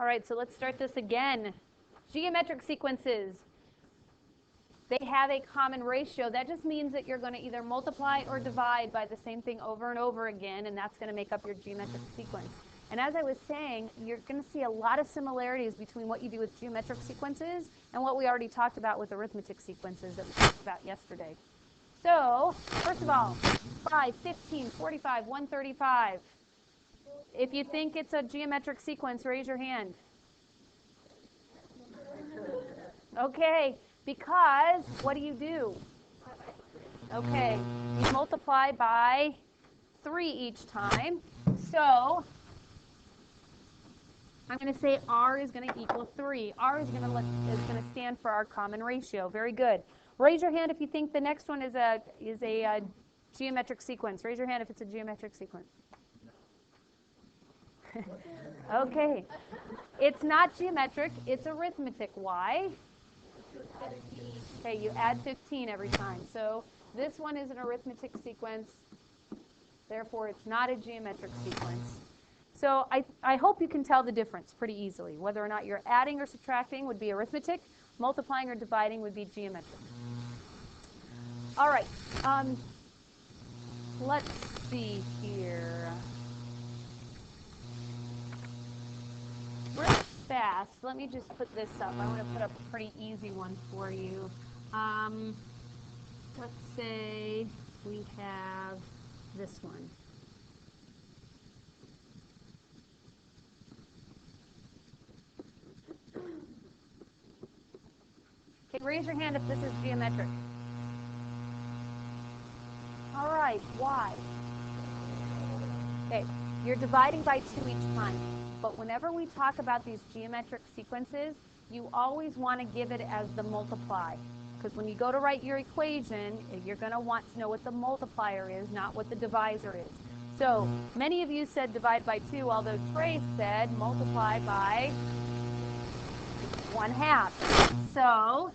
All right, so let's start this again. Geometric sequences. They have a common ratio. That just means that you're going to either multiply or divide by the same thing over and over again, and that's going to make up your geometric sequence. And as I was saying, you're going to see a lot of similarities between what you do with geometric sequences and what we already talked about with arithmetic sequences that we talked about yesterday. So, first of all, 5, 15, 45, 135. If you think it's a geometric sequence, raise your hand. Okay, because what do? Okay, you multiply by 3 each time. So I'm going to say R is going to equal 3. R is going to stand for our common ratio. Very good. Raise your hand if you think the next one is a geometric sequence. Raise your hand if it's a geometric sequence. Okay. It's not geometric, it's arithmetic. Why? Okay, you add 15 every time. So this one is an arithmetic sequence. Therefore, it's not a geometric sequence. So I hope you can tell the difference pretty easily. Whether or not you're adding or subtracting would be arithmetic. Multiplying or dividing would be geometric. All right. Let's see here. Real fast, let me just put this up. I want to put up a pretty easy one for you. Let's say we have this one. Okay, raise your hand if this is geometric. All right, why? Okay, you're dividing by 2 each time. But whenever we talk about these geometric sequences, you always want to give it as the multiply. Because when you go to write your equation, you're going to want to know what the multiplier is, not what the divisor is. So many of you said divide by 2, although Trey said multiply by 1/2. So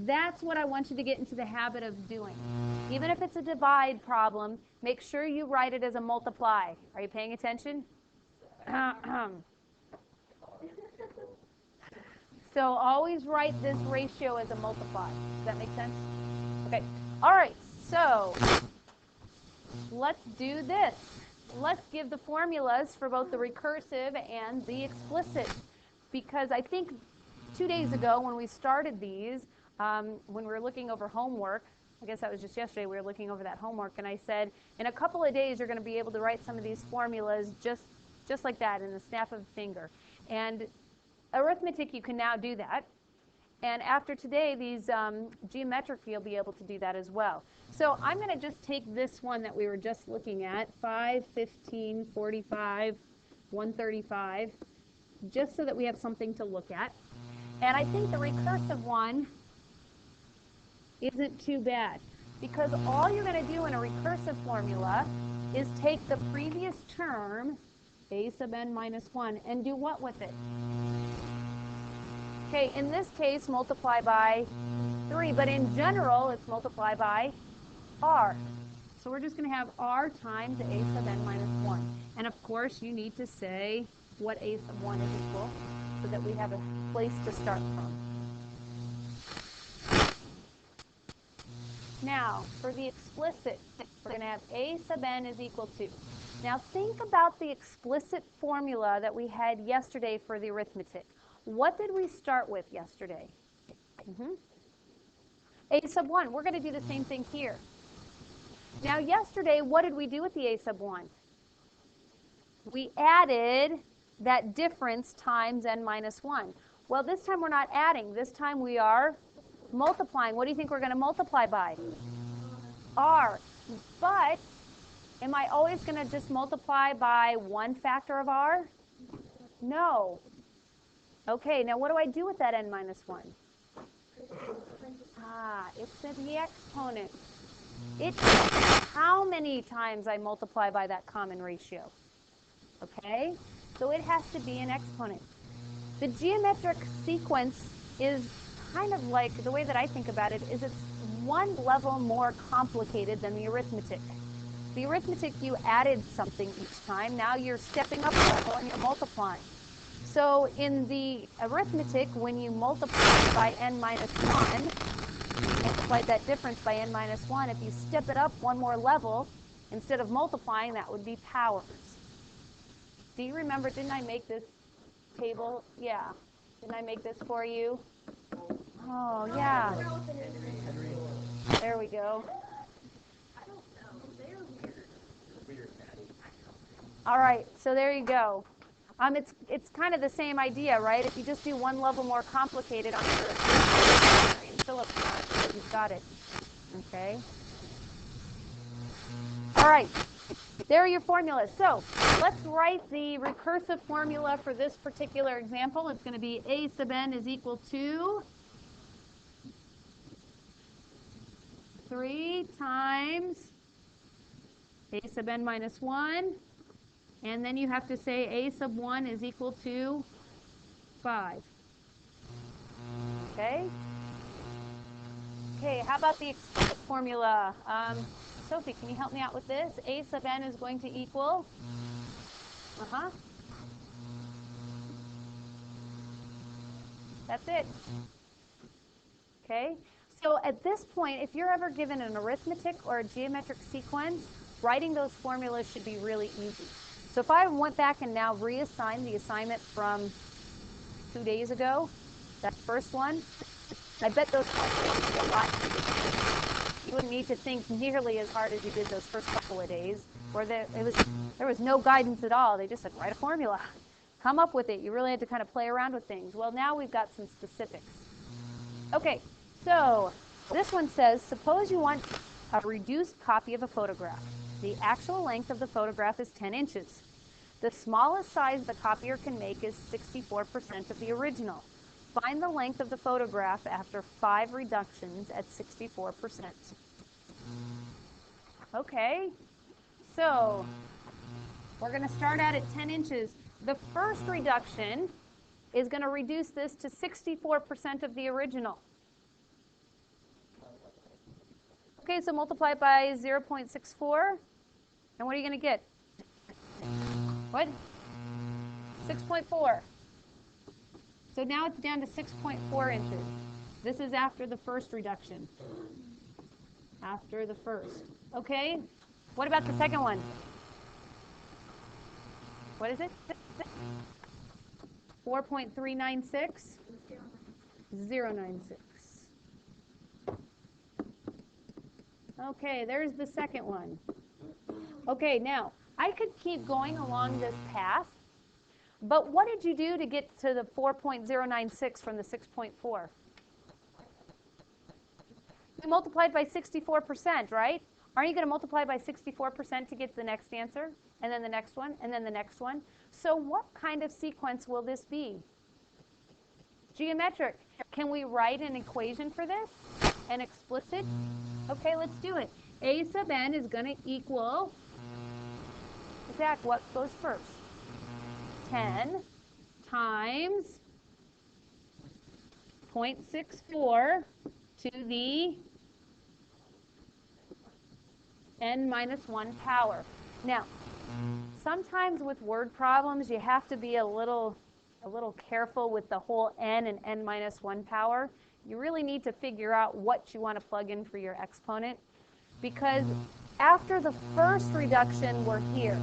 that's what I want you to get into the habit of doing. Even if it's a divide problem, make sure you write it as a multiply. Are you paying attention? So always write this ratio as a multiply. Does that make sense? Okay. All right. So let's do this. Let's give the formulas for both the recursive and the explicit. Because I think 2 days ago when we started these, when we were looking over homework, I guess that was just yesterday, we were looking over that homework, and I said, in a couple of days you're going to be able to write some of these formulas just like that, in the snap of a finger. And arithmetic, you can now do that. And after today, these geometric, you'll be able to do that as well. So I'm going to just take this one that we were just looking at, 5, 15, 45, 135, just so that we have something to look at. And I think the recursive one isn't too bad, because all you're going to do in a recursive formula is take the previous term, a sub n minus 1, and do what with it? Okay, in this case, multiply by 3, but in general, it's multiply by r. So we're just going to have r times a sub n minus 1. And of course, you need to say what a sub 1 is equal, so that we have a place to start from. Now, for the explicit, we're going to have a sub n is equal to. Now, think about the explicit formula that we had yesterday for the arithmetic. What did we start with yesterday? A sub 1. We're going to do the same thing here. Now, yesterday, what did we do with the a sub 1? We added that difference times n minus 1. Well, this time we're not adding. This time we are multiplying. What do you think we're going to multiply by? R. But am I always going to just multiply by 1 factor of r? No. Okay, now what do I do with that n minus 1? It's in the exponent. It's how many times I multiply by that common ratio. Okay? So it has to be an exponent. The geometric sequence is kind of like, the way that I think about it is it's one level more complicated than the arithmetic. The arithmetic, you added something each time. Now you're stepping up a level and you're multiplying. So in the arithmetic, when you multiply by n minus 1, multiply that difference by n minus 1, if you step it up one more level, instead of multiplying, that would be powers. Do you remember, didn't I make this table? Yeah. Didn't I make this for you? Oh, yeah. There we go. All right, so there you go. It's kind of the same idea, right? If you just do one level more complicated on your Phillips chart, you've got it. Okay. All right. There are your formulas. So let's write the recursive formula for this particular example. It's going to be a sub n is equal to 3 times a sub n minus 1. And then you have to say a sub 1 is equal to 5. Okay? Okay, how about the explicit formula? Sophie, can you help me out with this? A sub n is going to equal? That's it. Okay? So at this point, if you're ever given an arithmetic or a geometric sequence, writing those formulas should be really easy. So if I went back and now reassigned the assignment from 2 days ago, that first one, I bet those questions would be a lot easier. You wouldn't need to think nearly as hard as you did those first couple of days, where there was no guidance at all. They just said, write a formula. Come up with it. You really had to kind of play around with things. Well, now we've got some specifics. Okay, so this one says, suppose you want a reduced copy of a photograph. The actual length of the photograph is 10 inches. The smallest size the copier can make is 64% of the original. Find the length of the photograph after 5 reductions at 64%. Okay, so we're going to start out at 10 inches. The first reduction is going to reduce this to 64% of the original. Okay, so multiply by 0.64, and what are you going to get? What? 6.4. So now it's down to 6.4 inches. This is after the first reduction. After the first. Okay, what about the second one? What is it? 4.396? 0.96. Okay, there's the second one. Okay, now, I could keep going along this path, but what did you do to get to the 4.096 from the 6.4? You multiplied by 64%, right? Aren't you going to multiply by 64% to get to the next answer? And then the next one, and then the next one? So what kind of sequence will this be? Geometric. Can we write an equation for this? An explicit? Okay, let's do it. A sub n is going to equal, Zach, what goes first? 10 times 0.64 to the n minus 1 power. Now, sometimes with word problems, you have to be a little careful with the whole n and n minus 1 power. You really need to figure out what you want to plug in for your exponent, because after the first reduction, we're here.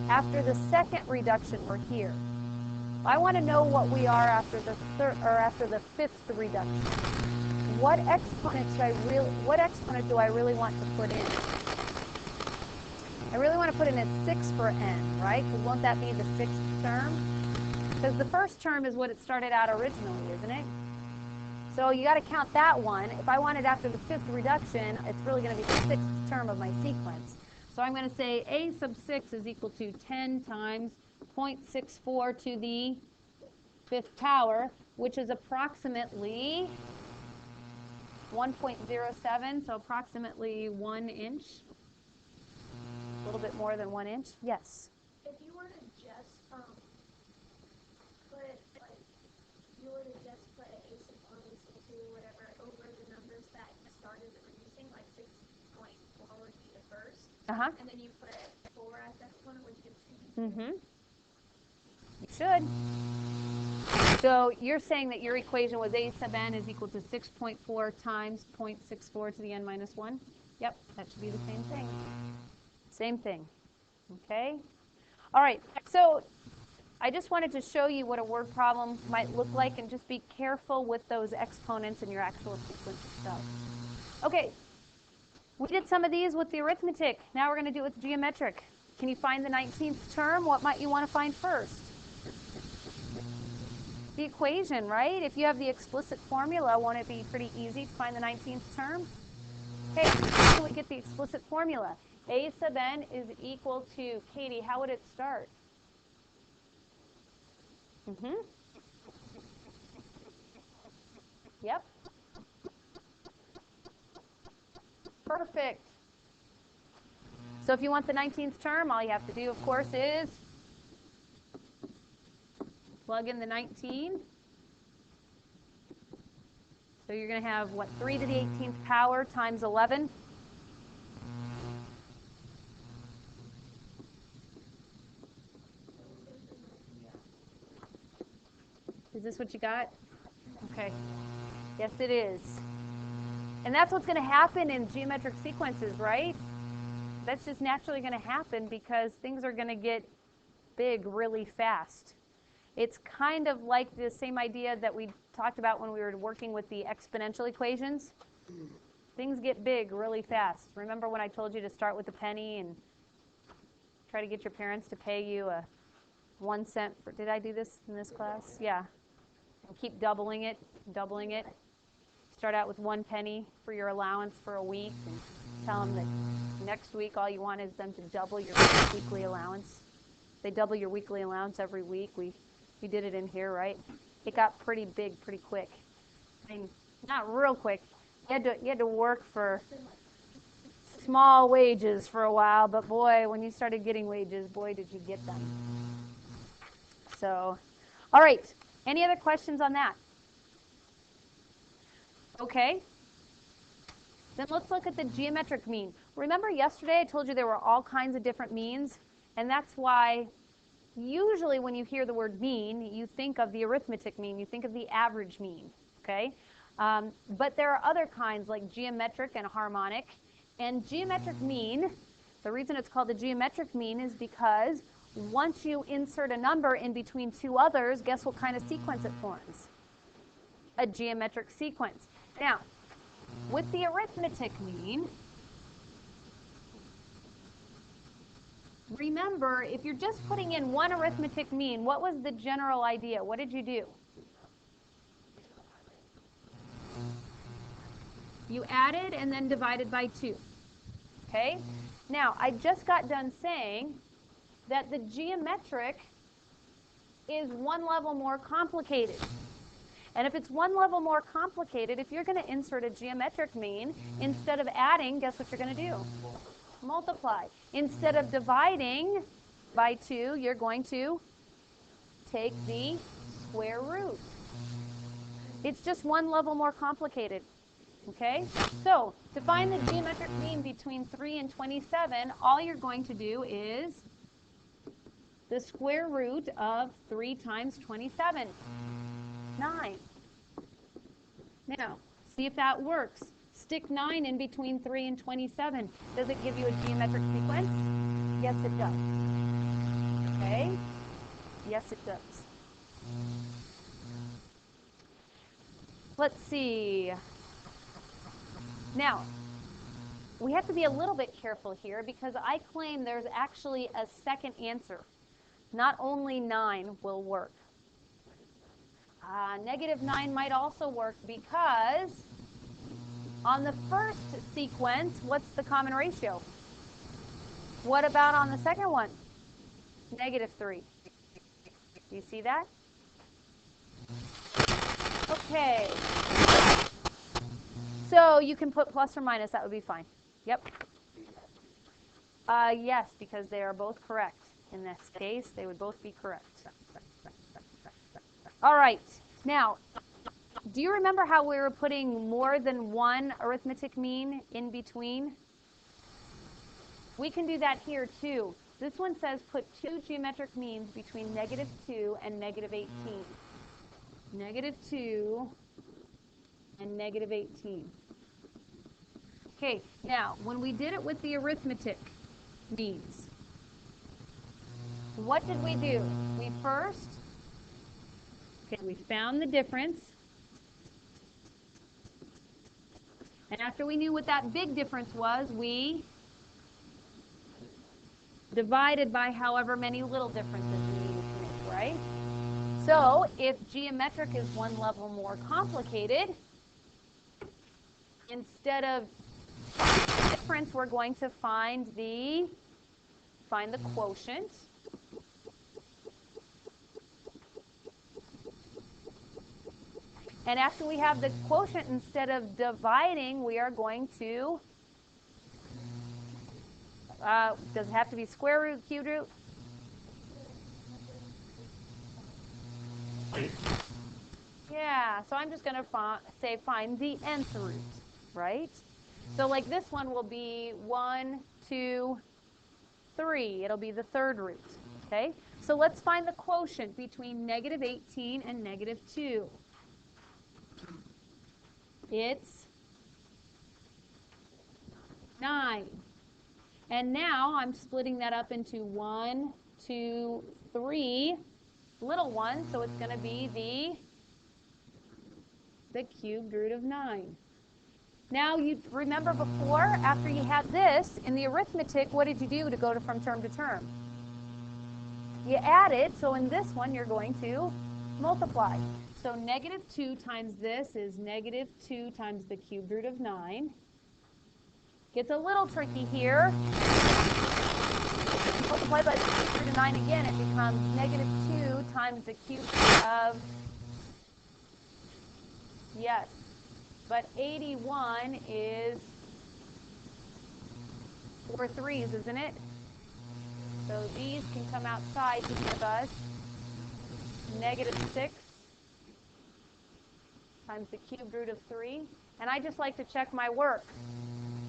After the second reduction, we're here. I want to know what we are after the after the fifth reduction. What exponent do I really want to put in? I really want to put in a 6 for n, right? Because won't that be the sixth term? Because the first term is what it started out originally, isn't it? So you got to count that one. If I want it after the fifth reduction, it's really going to be the sixth term of my sequence. So I'm going to say a sub 6 is equal to 10 times 0.64 to the fifth power, which is approximately 1.07, so approximately 1 inch. A little bit more than 1 inch. Yes? If you were to just put a sub 1 is equal to whatever over the numbers that started reducing, like 6.4 would be the first, and then you put 4 as exponent, which gives you. You should. So you're saying that your equation was a sub n is equal to 6.4 times 0.64 to the n minus 1? Yep, that should be the same thing. Same thing. Okay? All right, so I just wanted to show you what a word problem might look like, and just be careful with those exponents in your actual sequence itself. Okay, we did some of these with the arithmetic. Now we're going to do it with geometric. Can you find the 19th term? What might you want to find first? The equation, right? If you have the explicit formula, won't it be pretty easy to find the 19th term? Okay, how can we get the explicit formula? A sub n is equal to, Katie, how would it start? Yep. Perfect. So if you want the 19th term, all you have to do, of course, is plug in the 19. So you're going to have, what, 3 to the 18th power times 11? Is this what you got? Okay. Yes, it is. And that's what's going to happen in geometric sequences, right? That's just naturally going to happen because things are going to get big really fast. It's kind of like the same idea that we talked about when we were working with the exponential equations. Things get big really fast. Remember when I told you to start with a penny and try to get your parents to pay you a 1 cent for, did I do this in this class? Yeah. And keep doubling it, doubling it. Start out with 1 penny for your allowance for a week, and tell them that next week all you want is them to double your weekly allowance. They double your weekly allowance every week. We did it in here, right? It got pretty big pretty quick. I mean, not real quick. You had to work for small wages for a while, but boy, when you started getting wages, boy, did you get them. So, all right. Any other questions on that? Okay. Then let's look at the geometric mean. Remember yesterday I told you there were all kinds of different means, and that's why usually when you hear the word mean, you think of the arithmetic mean, you think of the average mean, okay? But there are other kinds like geometric and harmonic. And geometric mean, the reason it's called the geometric mean is because once you insert a number in between two others, guess what kind of sequence it forms? A geometric sequence. Now, with the arithmetic mean, remember, if you're just putting in one arithmetic mean, what was the general idea? What did you do? You added and then divided by 2. Okay? Now, I just got done saying that the geometric is one level more complicated. And if it's one level more complicated, if you're going to insert a geometric mean, instead of adding, guess what you're going to do? Multiply. Instead of dividing by 2, you're going to take the square root. It's just one level more complicated. Okay? So, to find the geometric mean between 3 and 27, all you're going to do is the square root of 3 times 27. 9. Now, see if that works. Stick 9 in between 3 and 27. Does it give you a geometric sequence? Yes, it does. Okay? Yes, it does. Let's see. Now, we have to be a little bit careful here because I claim there's actually a second answer. Not only 9 will work. Negative 9 might also work because on the first sequence, what's the common ratio? What about on the second one? Negative 3. Do you see that? Okay. So you can put plus or minus, that would be fine. Yep. Yes, because they are both correct. In this case, they would both be correct. All right. Now, do you remember how we were putting more than one arithmetic mean in between? We can do that here too. This one says put two geometric means between -2 and -18. -2 and -18. Okay, now when we did it with the arithmetic means, what did we do? We found the difference. And after we knew what that big difference was, we divided by however many little differences we needed to make, right? So if geometric is one level more complicated, instead of the difference, we're going to find the quotient. And after we have the quotient, instead of dividing, we are going to, does it have to be square root, cube root? Yeah, so I'm just going to say find the nth root, right? So like this one will be 1, 2, 3. It'll be the third root, okay? So let's find the quotient between -18 and -2. It's 9. And now I'm splitting that up into 1, 2, 3 little ones, so it's going to be the cubed root of 9. Now you remember before, after you had this, in the arithmetic, what did you do to go from term to term? You added, so in this one you're going to multiply. So -2 times this is -2 times the cubed root of 9. Gets a little tricky here. Multiply by the cubed root of 9 again, it becomes -2 times the cubed root of, yes, but 81 is 4 threes, isn't it? So these can come outside to give us -6 times the cubed root of 3. And I just like to check my work.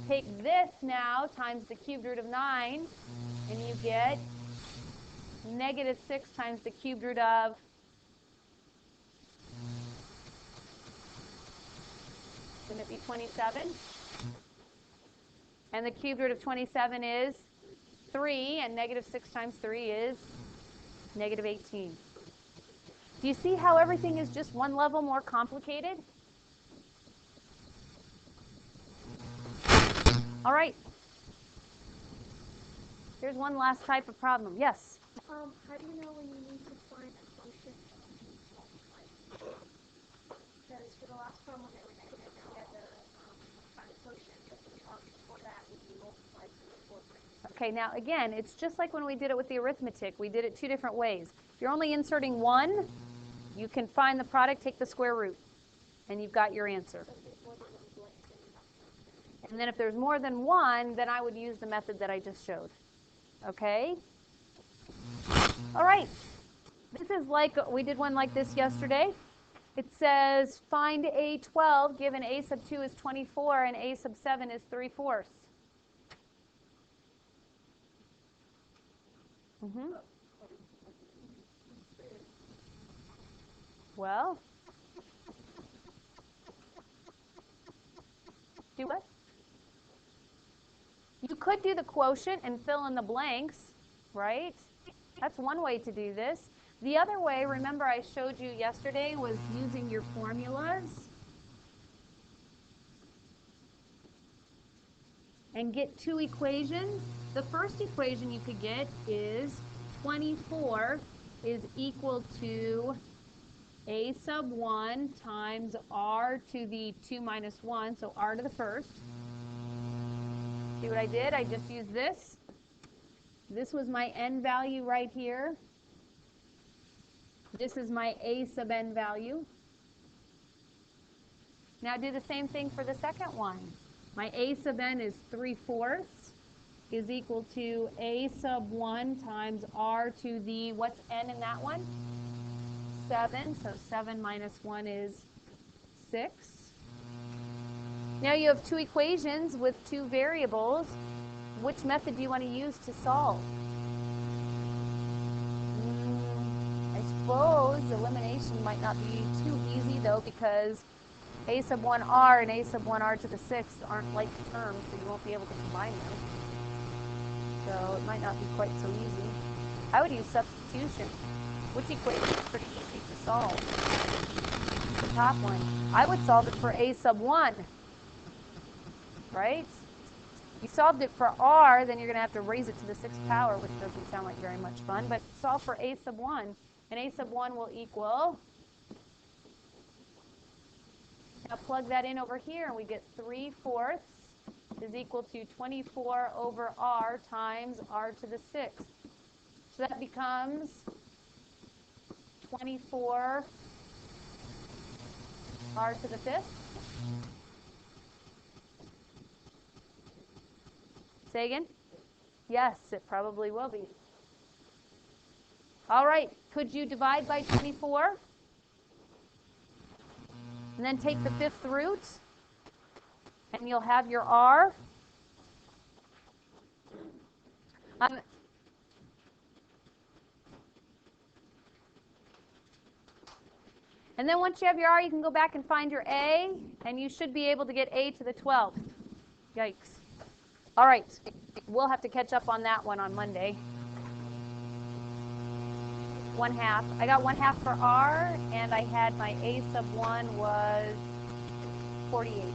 Take this now times the cubed root of 9, and you get -6 times the cubed root of, shouldn't it be 27? And the cubed root of 27 is 3, and -6 times 3 is -18. Do you see how everything is just one level more complicated? All right. Here's one last type of problem. Yes? How do you know when you need to find a quotient? Because for the last problem that we did, we had to find a quotient, but before that we multiplied through the quotient. Okay, now again, it's just like when we did it with the arithmetic. We did it two different ways. If you're only inserting one, you can find the product, take the square root, and you've got your answer. And then if there's more than one, then I would use the method that I just showed. Okay? All right. This is like, we did one like this yesterday. It says find A12 given A sub 2 is 24 and A sub 7 is 3/4. Well, do what? You could do the quotient and fill in the blanks, right? That's one way to do this. The other way, remember I showed you yesterday, was using your formulas and get two equations. The first equation you could get is 24 is equal to A sub 1 times R to the 2 minus 1, so R to the first. See what I did? I just used this. This was my n value right here. This is my A sub n value. Now do the same thing for the second one. My A sub n is 3/4 is equal to A sub 1 times R to the, what's n in that one? 7. So 7 minus 1 is 6. Now you have two equations with two variables. Which method do you want to use to solve? might not be too easy though, because a sub 1r and a sub 1r to the 6th aren't like terms, so you won't be able to combine them. So it might not be quite so easy. I would use substitution, which equation is pretty easy to solve. The top one. I would solve it for a sub 1, right? You solved it for r, then you're going to have to raise it to the 6th power, which doesn't sound like very much fun, but solve for a sub 1, and a sub 1 will equal, now plug that in over here, and we get 3/4 is equal to 24 over r times r to the 6th. So that becomes 24 r to the 5th. Say again? Yes, it probably will be. All right, could you divide by 24? And then take the 5th root, and you'll have your r. And then once you have your r, you can go back and find your a, and you should be able to get a to the 12th. Yikes. All right, we'll have to catch up on that one on Monday. 1/2. I got 1/2 for r, and I had my a sub 1 was 48.